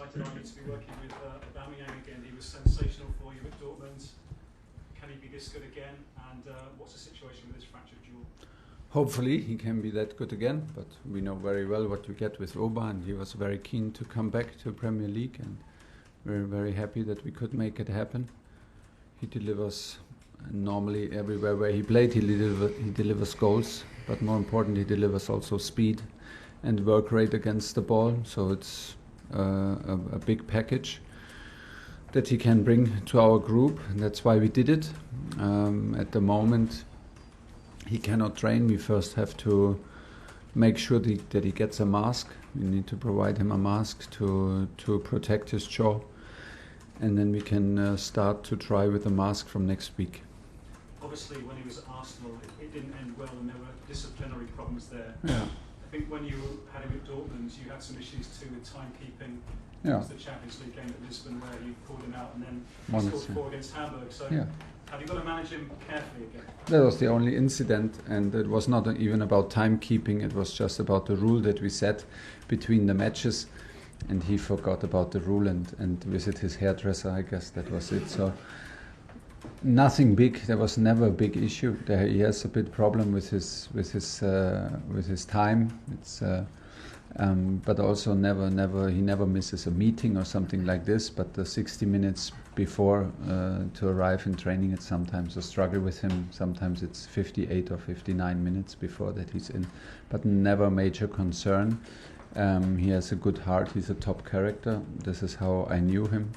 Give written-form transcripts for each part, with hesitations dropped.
excited are you to be working with Aubameyang again? He was sensational for you at Dortmund. Can he be this good again? And what's the situation with his fractured jaw? Hopefully he can be that good again, but we know very well what we get with Oba, and he was very keen to come back to Premier League, and we're very happy that we could make it happen. He delivers normally everywhere where he played. He delivers goals, but more important, he delivers also speed and work rate against the ball. So it's a big package that he can bring to our group, and that's why we did it. At the moment, he cannot train. We first have to make sure that he gets a mask. We need to provide him a mask to protect his jaw, and then we can start to try with the mask from next week. Obviously, when he was at Arsenal, it didn't end well, and there were disciplinary problems there. Yeah. I think when you had him at Dortmund, you had some issues too with timekeeping. Yeah. It was the Champions League game at Lisbon where you pulled him out and then scored 4 against Hamburg. So yeah. Have you got to manage him carefully again? That was the only incident, and it was not even about timekeeping. It was just about the rule that we set between the matches, and he forgot about the rule and visited his hairdresser. I guess that was it. So nothing big. There was never a big issue. He has a bit problem with his time. It's but also he never misses a meeting or something like this. But the 60 minutes before to arrive in training, it's sometimes a struggle with him. Sometimes it's 58 or 59 minutes before that he's in, but never a major concern. He has a good heart. He's a top character. This is how I knew him.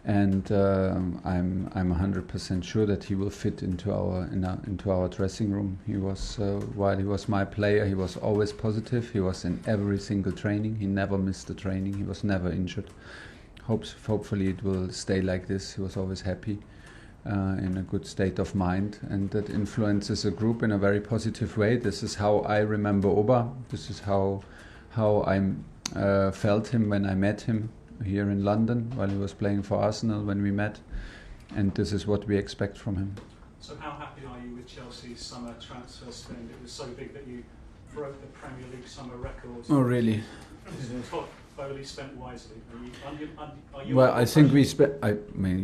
And I'm 100% sure that he will fit into our dressing room. He was while he was my player, he was always positive. He was in every single training. He never missed a training. He was never injured. Hopefully it will stay like this. He was always happy, in a good state of mind, and that influences a group in a very positive way. This is how I remember Oba. This is how I felt him when I met him here in London while he was playing for Arsenal when we met, and this is what we expect from him. So how happy are you with Chelsea's summer transfer spend? It was so big that you broke the Premier League summer record. Oh really? Todd Bowley spent wisely. Are you well, I think we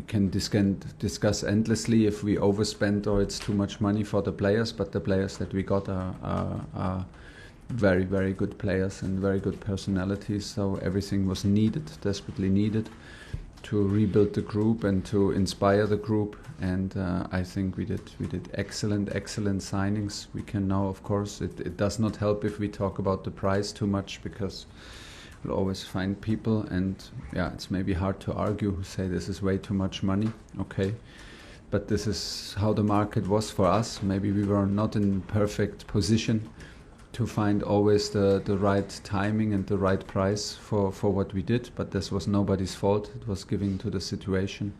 can discuss endlessly if we overspend or it's too much money for the players, but the players that we got are very, very good players and very good personalities. So everything was needed, desperately needed, to rebuild the group and to inspire the group. And I think we did excellent signings. We can now, of course, it does not help if we talk about the price too much, because we'll always find people, and yeah, it's maybe hard to argue, say this is way too much money. Okay. But this is how the market was for us. Maybe we were not in perfect position to find always the right timing and the right price for what we did, but this was nobody's fault. It was given to the situation.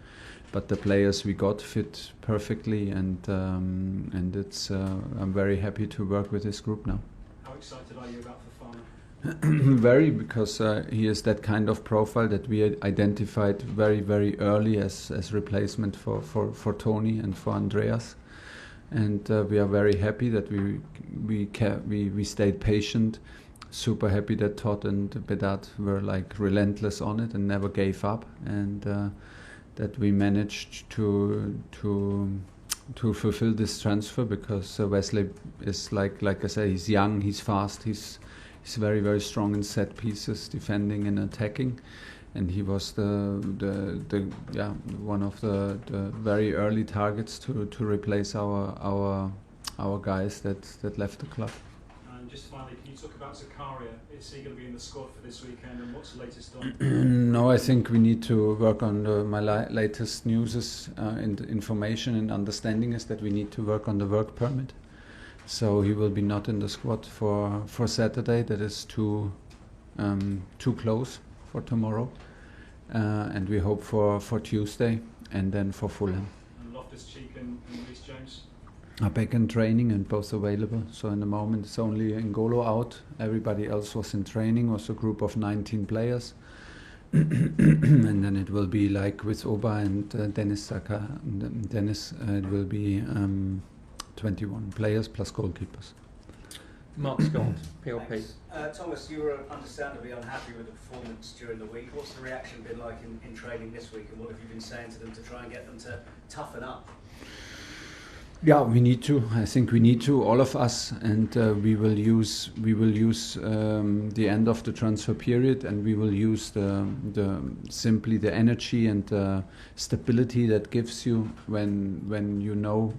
But the players we got fit perfectly, and it's I'm very happy to work with this group now. How excited are you about Fofana? Very, because he is that kind of profile that we identified very, very early as replacement for Tony and for Andreas. And we are very happy that we stayed patient. Super happy that Todd and Bedard were like relentless on it and never gave up, and that we managed to fulfill this transfer, because Wesley is like I say, he's young, he's fast, he's very, very strong in set pieces, defending and attacking. And he was one of the very early targets to replace our guys that left the club. And just finally, can you talk about Zakaria? Is he going to be in the squad for this weekend, and what's the latest on? No, I think we need to work on my latest news and information and understanding is that we need to work on the work permit. So he will be not in the squad for Saturday. That is too close for tomorrow, and we hope for Tuesday and then for Fulham. And Loftus-Cheek and Reece James are back in training and both available. So in the moment it's only N'Golo out. Everybody else was in training. Was a group of 19 players, and then it will be like with Oba and Dennis. It will be 21 players plus goalkeepers. Mark Scott, PLP. Thanks. Thomas, you were understandably unhappy with the performance during the week. What's the reaction been like in training this week, and what have you been saying to them to try and get them to toughen up? Yeah, we need to. I think we need to, all of us, and we will use the end of the transfer period, and we will use simply the energy and the stability that gives you when you know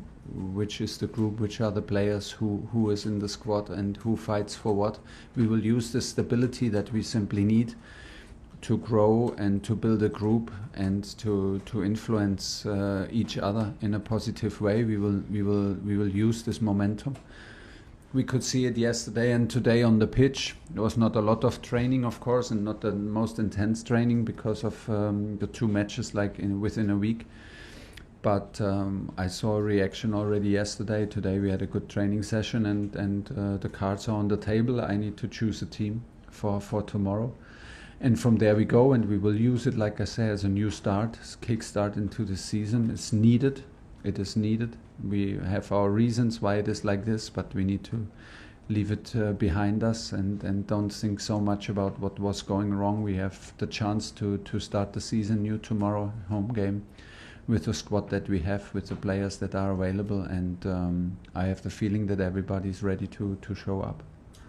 which is the group, which are the players, who is in the squad, and who fights for what. We will use the stability that we simply need to grow and to build a group and to influence each other in a positive way. We will use this momentum. We could see it yesterday and today on the pitch. There was not a lot of training, of course, and not the most intense training because of the 2 matches within a week. But I saw a reaction already yesterday. Today we had a good training session, and the cards are on the table. I need to choose a team for tomorrow. And from there we go, and we will use it, like I say, as a new start, kick-start into the season. It's needed. It is needed. We have our reasons why it is like this, but we need to leave it behind us and don't think so much about what was going wrong. We have the chance to start the season new tomorrow, home game, with the squad that we have, with the players that are available, and I have the feeling that everybody's ready to show up.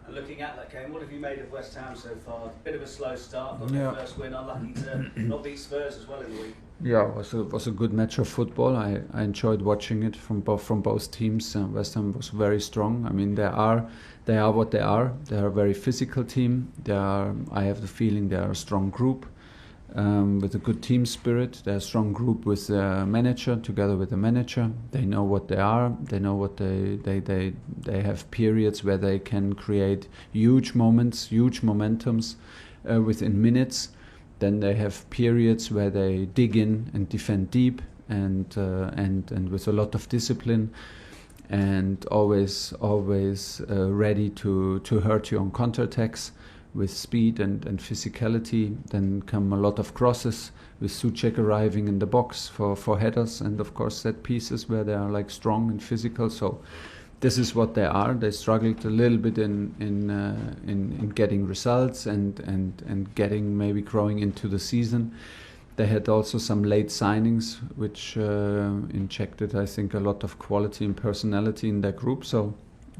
And looking at that game, what have you made of West Ham so far? Bit of a slow start, got their first win, unlucky to not beat Spurs as well in the week. Yeah, it was a good match of football. I enjoyed watching it from both teams. West Ham was very strong. I mean, they are what they are. They are a very physical team. I have the feeling they are a strong group with a good team spirit. They're a strong group with the manager, together with the manager. They know what they are. They know what they have periods where they can create huge moments, huge momentums within minutes. Then they have periods where they dig in and defend deep and with a lot of discipline, and always ready to hurt you on counterattacks with speed and physicality. Then come a lot of crosses with Tuchel arriving in the box for headers, and of course set pieces where they are like strong and physical. So this is what they are. They struggled a little bit in getting results and getting maybe growing into the season. They had also some late signings which injected, I think, a lot of quality and personality in their group. So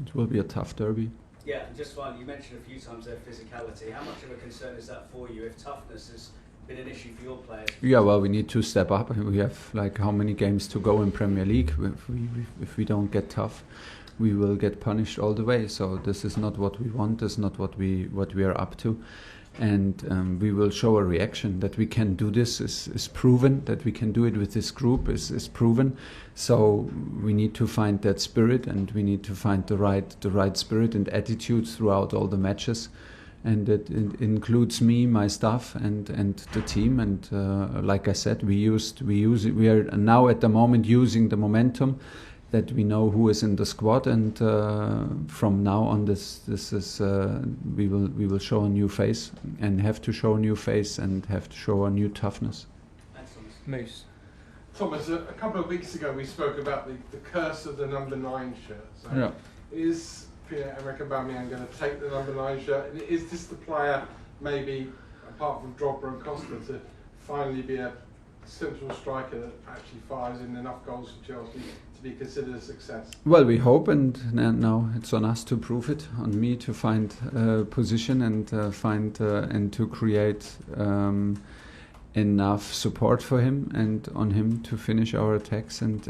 it will be a tough derby. Yeah, and just finally, you mentioned a few times their physicality. How much of a concern is that for you if toughness has been an issue for your players? Yeah, well, we need to step up. We have like how many games to go in Premier League? If we don't get tough, we will get punished all the way. So this is not what we want. This is not what we are up to, and we will show a reaction that we can do this. Is proven that we can do it with this group. Is proven. So we need to find that spirit, and we need to find the right spirit and attitude throughout all the matches, and it includes me, my staff, and the team. And like I said, we use it. We are now at the moment using the momentum that we know who is in the squad, and from now on, this is we will show a new face, and have to show a new face, and have to show a new toughness. Thanks, Thomas. Moose. Thomas, a couple of weeks ago we spoke about the curse of the number 9 shirt. So Yeah. Is Pierre-Emerick Aubameyang going to take the number 9 shirt? And is this the player, maybe apart from Drogba and Costa, to finally be a central striker that actually fires in enough goals for Chelsea to be considered a success? Well, we hope, and now it's on us to prove it. On me to find position and and to create enough support for him, and on him to finish our attacks and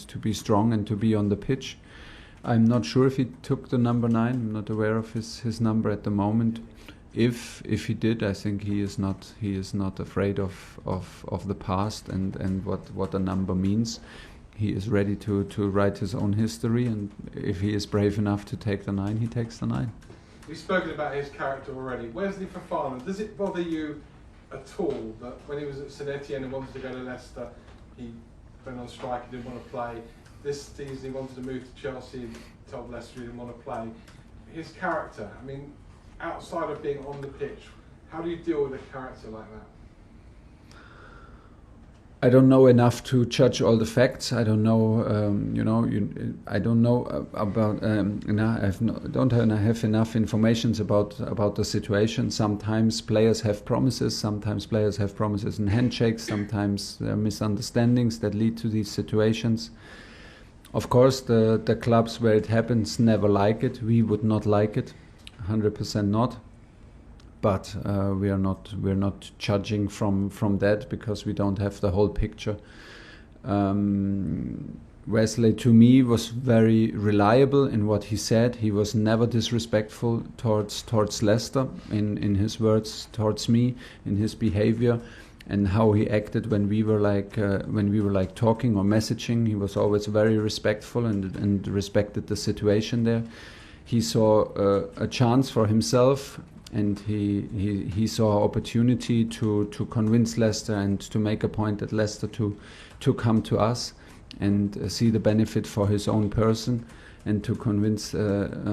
to be strong and to be on the pitch. I'm not sure if he took the number 9. I'm not aware of his number at the moment. If he did, I think he is not afraid of the past and what a number means. He is ready to write his own history, and if he is brave enough to take the 9, he takes the 9. We've spoken about his character already. Wesley Fofana, does it bother you at all that when he was at St Etienne and wanted to go to Leicester, he went on strike, he didn't want to play? This season he wanted to move to Chelsea, told Leicester he didn't want to play. His character, I mean, outside of being on the pitch, how do you deal with a character like that? I don't know enough to judge all the facts. I don't know, I don't know about. Don't have enough information about the situation. Sometimes players have promises. Sometimes players have promises and handshakes. Sometimes there are misunderstandings that lead to these situations. Of course, the clubs where it happens never like it. We would not like it, 100% not. But we're not judging from that because we don't have the whole picture. Wesley, to me, was very reliable in what he said. He was never disrespectful towards Leicester in his words towards me, in his behavior, and how he acted when we were like talking or messaging. He was always very respectful and respected the situation there. He saw a chance for himself. And he saw opportunity to convince Leicester and to make a point at Leicester to come to us and see the benefit for his own person and to convince the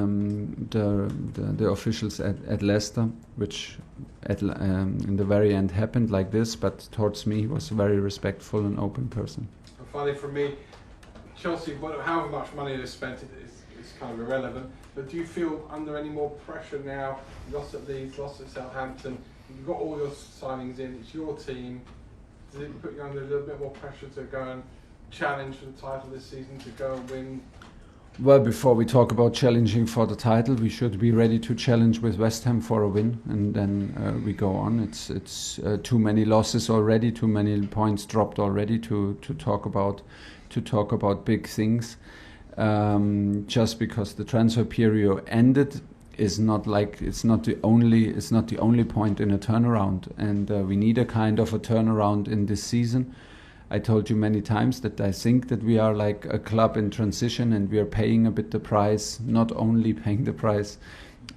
officials at Leicester, which in the very end happened like this. But towards me, he was a very respectful and open person. And finally, from me, Chelsea, however much money they spent, it's kind of irrelevant. But do you feel under any more pressure now? You lost at Leeds, lost at Southampton. You've got all your signings in. It's your team. Does it put you under a little bit more pressure to go and challenge for the title this season, to go and win? Well, before we talk about challenging for the title, we should be ready to challenge with West Ham for a win, and then we go on. It's too many losses already, too many points dropped already to talk about big things. Just because the transfer period ended is not like it's not the only point in a turnaround, and we need a kind of a turnaround in this season. I told you many times that I think that we are like a club in transition, and we are paying a bit the price, not only paying the price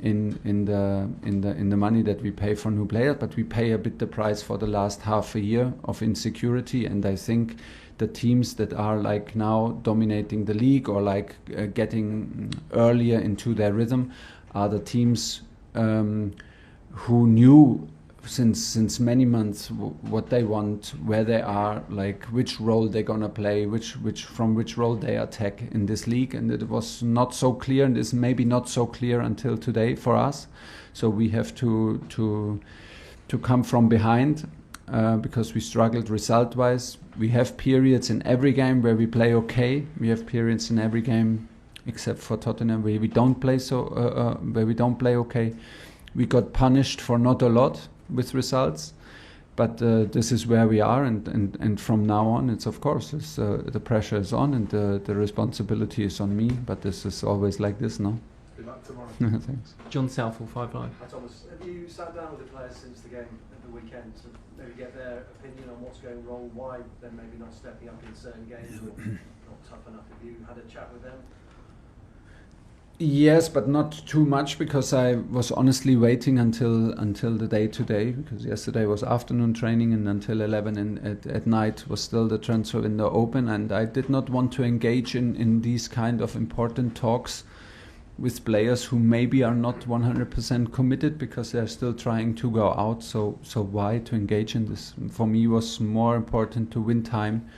in the money that we pay for new players, but we pay a bit the price for the last half a year of insecurity. And I think the teams that are like now dominating the league or like getting earlier into their rhythm are the teams who knew since many months what they want, where they are, like which role they're gonna play, which role they attack in this league. And it was not so clear, and is maybe not so clear until today for us. So we have to come from behind because we struggled result-wise. We have periods in every game where we play okay. We have periods in every game except for Tottenham where we don't play okay. We got punished for not a lot with results, but this is where we are, and from now on, it's of course the pressure is on and the responsibility is on me. But this is always like this, no? Good luck tomorrow. Thanks. John Southall, 5 Live. Hi Thomas, have you sat down with the players since the game at the weekend to maybe get their opinion on what's going wrong, why they're maybe not stepping up in certain games or not tough enough? Have you had a chat with them? Yes, but not too much, because I was honestly waiting until the day today, because yesterday was afternoon training and until 11 at night was still the transfer window open, and I did not want to engage in these kind of important talks with players who maybe are not 100% committed because they're still trying to go out. So why to engage in this? For me, it was more important to win time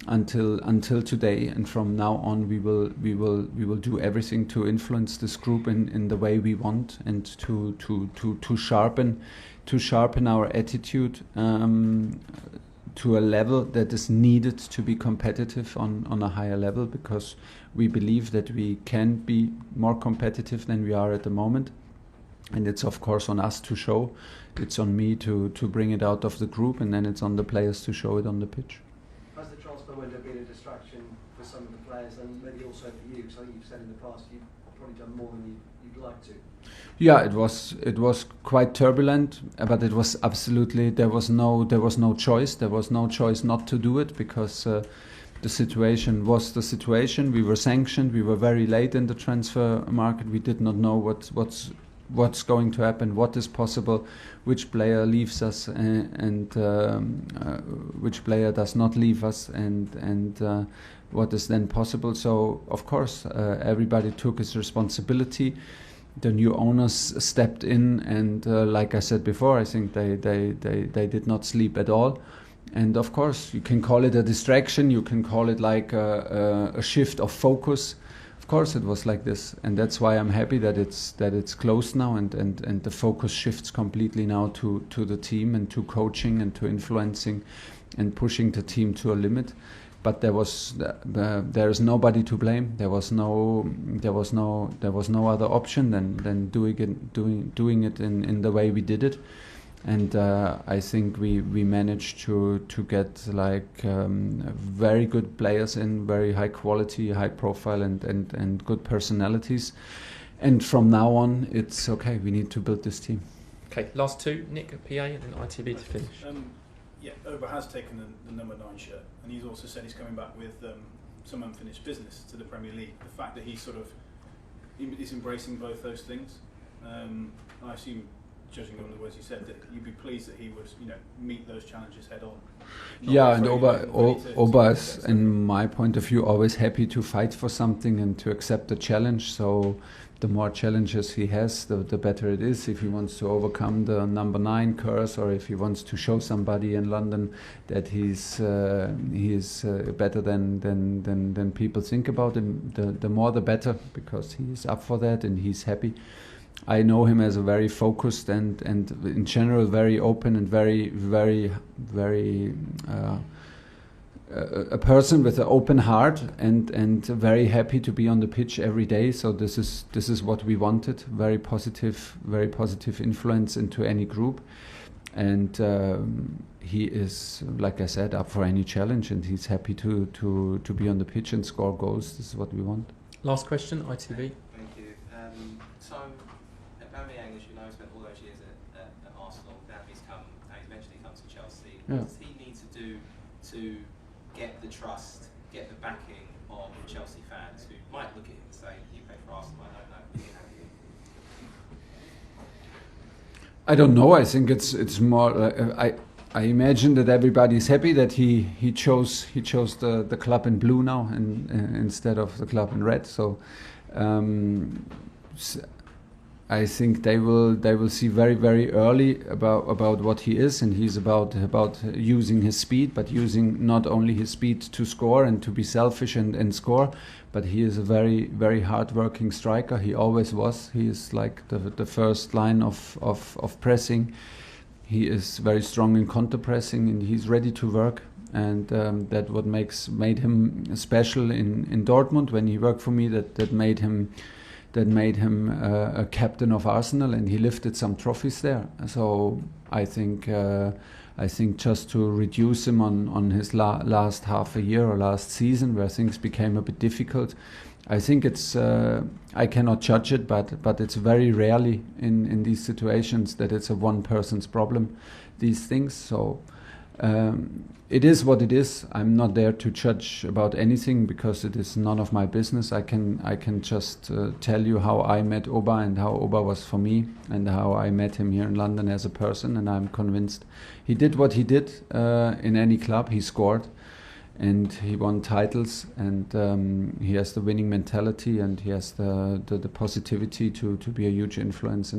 until today, and from now on we will do everything to influence this group in the way we want, and to sharpen our attitude to a level that is needed to be competitive on a higher level, because we believe that we can be more competitive than we are at the moment. And it's of course on us to show. It's on me to bring it out of the group, and then it's on the players to show it on the pitch. Has the transfer window been a distraction for some of the players, and maybe also for you? Because I think you've said in the past you've probably done more than you'd like to. Yeah, it was quite turbulent, but it was absolutely there was no choice. There was no choice not to do it, because the situation was the situation. We were sanctioned. We were very late in the transfer market. We did not know what's going to happen, what is possible, which player leaves us, and which player does not leave us, and what is then possible. So of course everybody took his responsibility. The new owners stepped in, and like I said before, I think they did not sleep at all, And of course, you can call it a distraction, you can call it like a shift of focus. Of course, it was like this, and that's why I'm happy that it's closed now, and the focus shifts completely now to the team and to coaching and to influencing and pushing the team to a limit. But there is nobody to blame. There was no other option than doing it in the way we did it. And I think we managed to get like very good players in, very high quality, high profile, and good personalities. And from now on, it's okay. We need to build this team. Okay, last two, Nick at PA and then ITB to finish. Yeah, Oba has taken the number 9 shirt, and he's also said he's coming back with some unfinished business to the Premier League. The fact that he's is embracing both those things, I assume, judging on the words you said, that you'd be pleased that he would, meet those challenges head on. Yeah, and Oba is, in my point of view, always happy to fight for something and to accept the challenge. So the more challenges he has, the better it is. If he wants to overcome the number 9 curse, or if he wants to show somebody in London that he is better than people think about him, the more the better, because he is up for that and he's happy. I know him as a very focused and in general very open and very a person with an open heart and very happy to be on the pitch every day. So this is what we wanted. Very positive influence into any group, and he is, like I said, up for any challenge, and he's happy to be on the pitch and score goals. This is what we want. Last question, ITV. Thank you. So, Aubameyang, as you know, spent all those years at Arsenal. Now he's eventually come to Chelsea. Yeah. What does he need to do to get the trust, get the backing of Chelsea fans who might look at him and say, "You play for Arsenal, I don't know, you can have you." I don't know. I think it's more. I imagine that everybody is happy that he chose the club in blue now and instead of the club in red. So I think they will see very, very early about what he is, and he's about using his speed, but using not only his speed to score and to be selfish and score, but he is a very, very hard-working striker. He always was. He is like the first line of pressing. He is very strong in counter-pressing, and he's ready to work. And that what made him special in Dortmund when he worked for me. That made him a captain of Arsenal, and he lifted some trophies there. So I think just to reduce him on his last half a year or last season where things became a bit difficult, I think it's I cannot judge it, but it's very rarely in these situations that it's a one person's problem, these things. So it is what it is. I'm not there to judge about anything because it is none of my business. I can just tell you how I met Oba and how Oba was for me and how I met him here in London as a person, and I'm convinced he did what he did in any club. He scored and he won titles, and he has the winning mentality, and he has the positivity to be a huge influence.